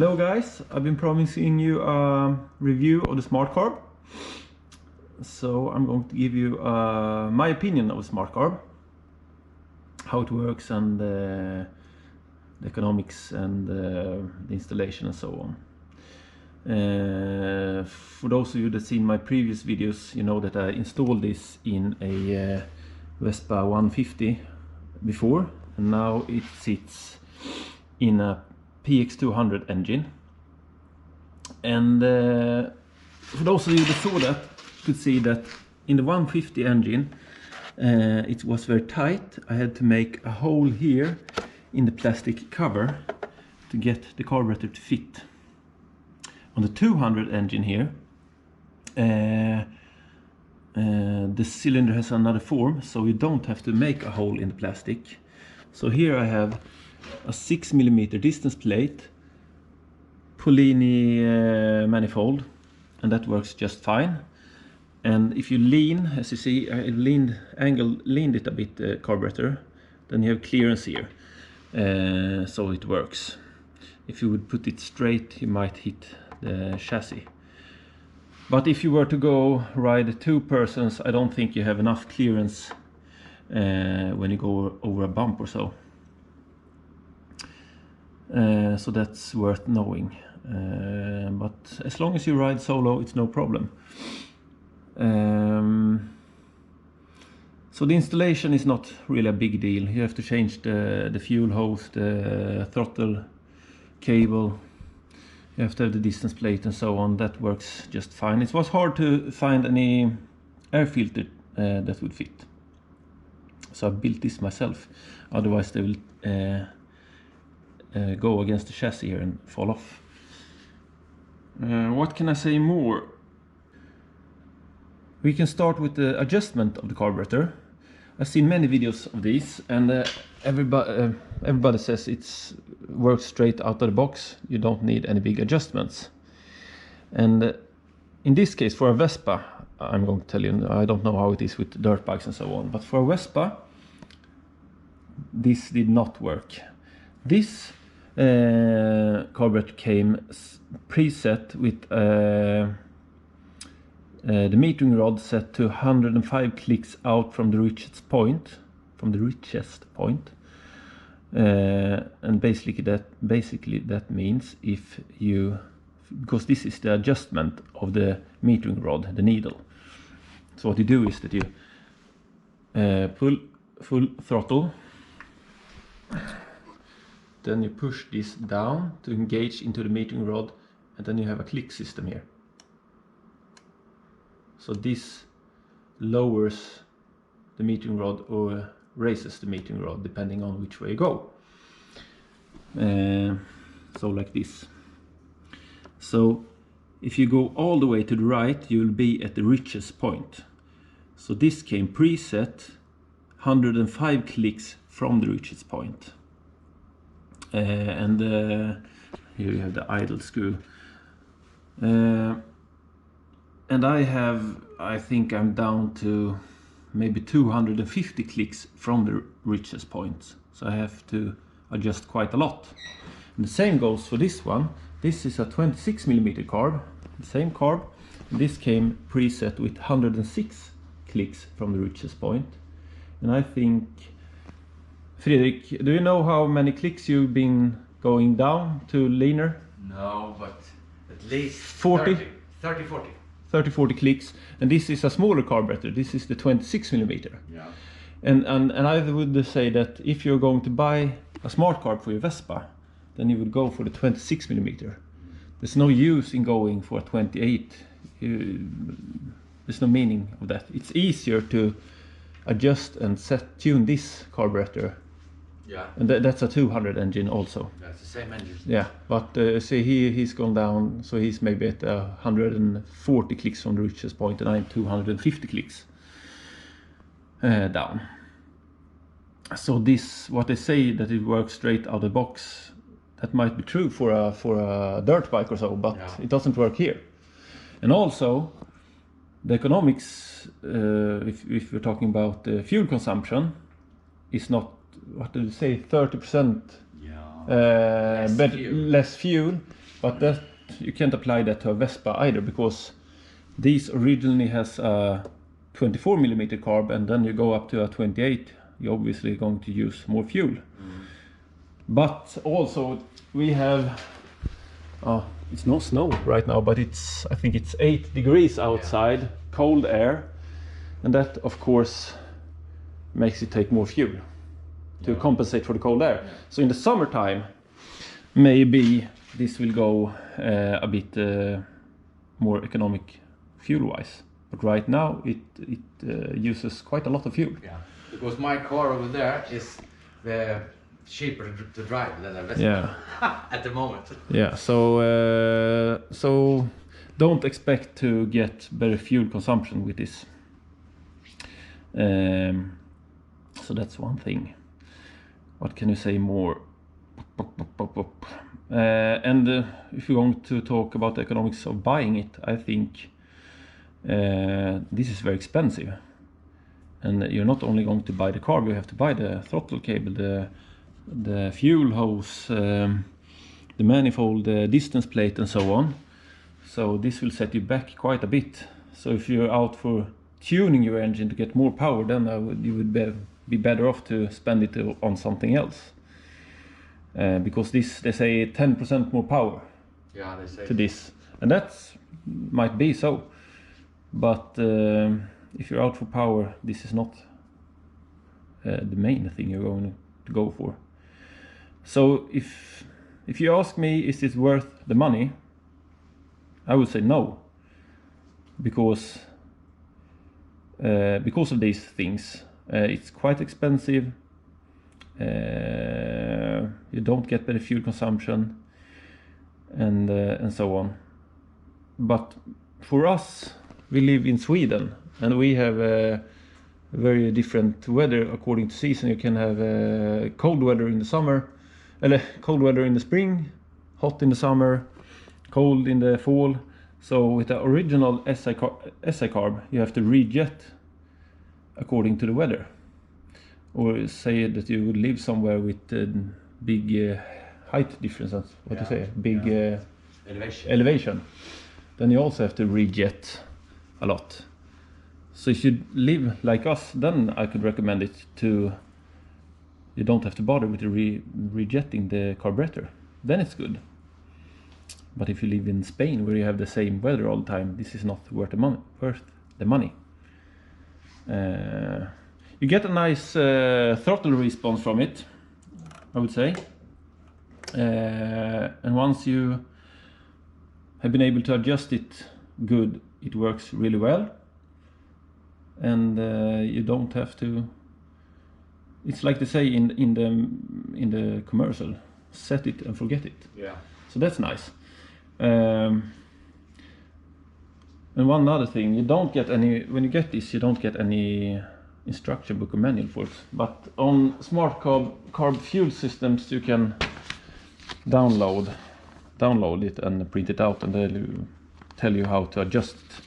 Hello guys, I've been promising you a review of the Smartcarb. So I'm going to give you my opinion of the Smartcarb, how it works and the economics and the installation and so on. For those of you that seen my previous videos, you know that I installed this in a Vespa 150 before, and now it sits in a PX200 engine. And for those of you that saw that, you could see that in the 150 engine it was very tight. I had to make a hole here in the plastic cover to get the carburetor to fit. On the 200 engine here, the cylinder has another form, so you don't have to make a hole in the plastic. So here I have a 6mm distance plate, Polini manifold, and that works just fine. And if you lean, as you see, I leaned it a bit, carburetor, then you have clearance here, so it works. If you would put it straight, you might hit the chassis. But if you were to go ride two persons, I don't think you have enough clearance when you go over a bump or so. So that's worth knowing. But as long as you ride solo, it's no problem. So the installation is not really a big deal. You have to change the fuel hose, the throttle cable. You have to have the distance plate and so on. That works just fine. It was hard to find any air filter that would fit. So I built this myself. Otherwise they will go against the chassis here and fall off. What can I say more? We can start with the adjustment of the carburetor. I've seen many videos of these, and everybody says it works straight out of the box. You don't need any big adjustments. And in this case, for a Vespa, I'm going to tell you, I don't know how it is with dirt bikes and so on, but for a Vespa, this did not work. This carburetor came preset with the metering rod set to 105 clicks out from the richest point, and basically that means if you, because this is the adjustment of the metering rod, the needle. So what you do is that you pull full throttle, then you push this down to engage into the metering rod, and then you have a click system here. So this lowers the metering rod or raises the metering rod depending on which way you go. So like this. So if you go all the way to the right, you will be at the richest point. So this came preset 105 clicks from the richest point. And here you have the idle screw. And I think I'm down to maybe 250 clicks from the richest point. So I have to adjust quite a lot. And the same goes for this one. This is a 26mm carb, the same carb. And this came preset with 106 clicks from the richest point. And I think, Fredrik, do you know how many clicks you've been going down to leaner? No, but at least 40? 30-40 clicks, and this is a smaller carburetor. This is the 26mm. Yeah. And I would say that if you're going to buy a Smartcarb for your Vespa, then you would go for the 26mm. There's no use in going for a 28. There's no meaning of that. It's easier to adjust and tune this carburetor. Yeah. And that's a 200 engine also. That's the same engine. Yeah, but see, he's gone down, so he's maybe at 140 clicks from the richest point, and I'm 250 clicks down. So this, what they say that it works straight out of the box, that might be true for a dirt bike or so, but yeah, it doesn't work here. And also, the economics, if we're talking about fuel consumption, is not, what did you say, 30%? Yeah. Less fuel, but that you can't apply that to a Vespa either, because these originally has a 24mm carb, and then you go up to a 28, you're obviously going to use more fuel. But also we have it's no snow right now, but it's, I think it's 8 degrees outside, cold air, and that of course makes it take more fuel to compensate for the cold air. So in the summertime maybe this will go a bit more economic fuel wise, but right now it uses quite a lot of fuel. Yeah, because my car over there is cheaper to drive than a Vespa. Yeah. At the moment. Yeah, so don't expect to get better fuel consumption with this. So that's one thing. What can you say more? And if you're going to talk about the economics of buying it, I think this is very expensive. And you're not only going to buy the carb, you have to buy the throttle cable, the fuel hose, the manifold, the distance plate and so on. So this will set you back quite a bit. So if you're out for tuning your engine to get more power, then you would be better off to spend it on something else. Because this, they say 10% more power. Yeah, they say to this, and that might be so. But if you're out for power, this is not the main thing you're going to go for. So if you ask me, is this worth the money? I would say no, because of these things. It's quite expensive. You don't get better fuel consumption, and so on. But for us, we live in Sweden, and we have a very different weather according to season. You can have cold weather in the summer, cold weather in the spring, hot in the summer, cold in the fall. So with the original SI carb, you have to rejet according to the weather. Or say that you would live somewhere with big height differences, what you say, big elevation. Then you also have to rejet a lot. So if you live like us, then I could recommend it to, you don't have to bother with rejetting the carburetor. Then it's good. But if you live in Spain, where you have the same weather all the time, this is not worth the money. You get a nice throttle response from it, I would say. And once you have been able to adjust it good, it works really well. And you don't have to, it's like they say in the commercial, set it and forget it. Yeah. So that's nice. And one other thing, you don't get any, when you get this, you don't get any instruction book or manual for it. But on Smartcarb fuel systems, you can download it and print it out, and they'll tell you how to adjust it.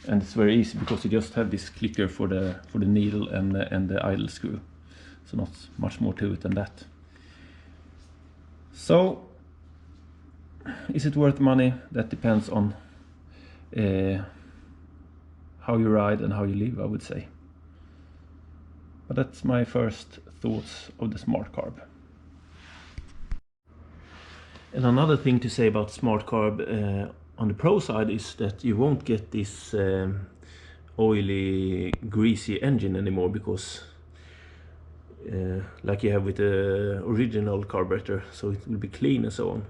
And it's very easy, because you just have this clicker for the needle and the idle screw. So not much more to it than that. So is it worth money? That depends on how you ride and how you live, I would say. But that's my first thoughts of the Smartcarb. And another thing to say about Smartcarb on the pro side is that you won't get this oily, greasy engine anymore, because like you have with the original carburetor, so it will be clean and so on.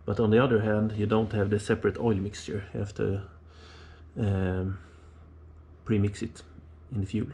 But on the other hand, you don't have the separate oil mixture. You have to pre-mix it in the fuel.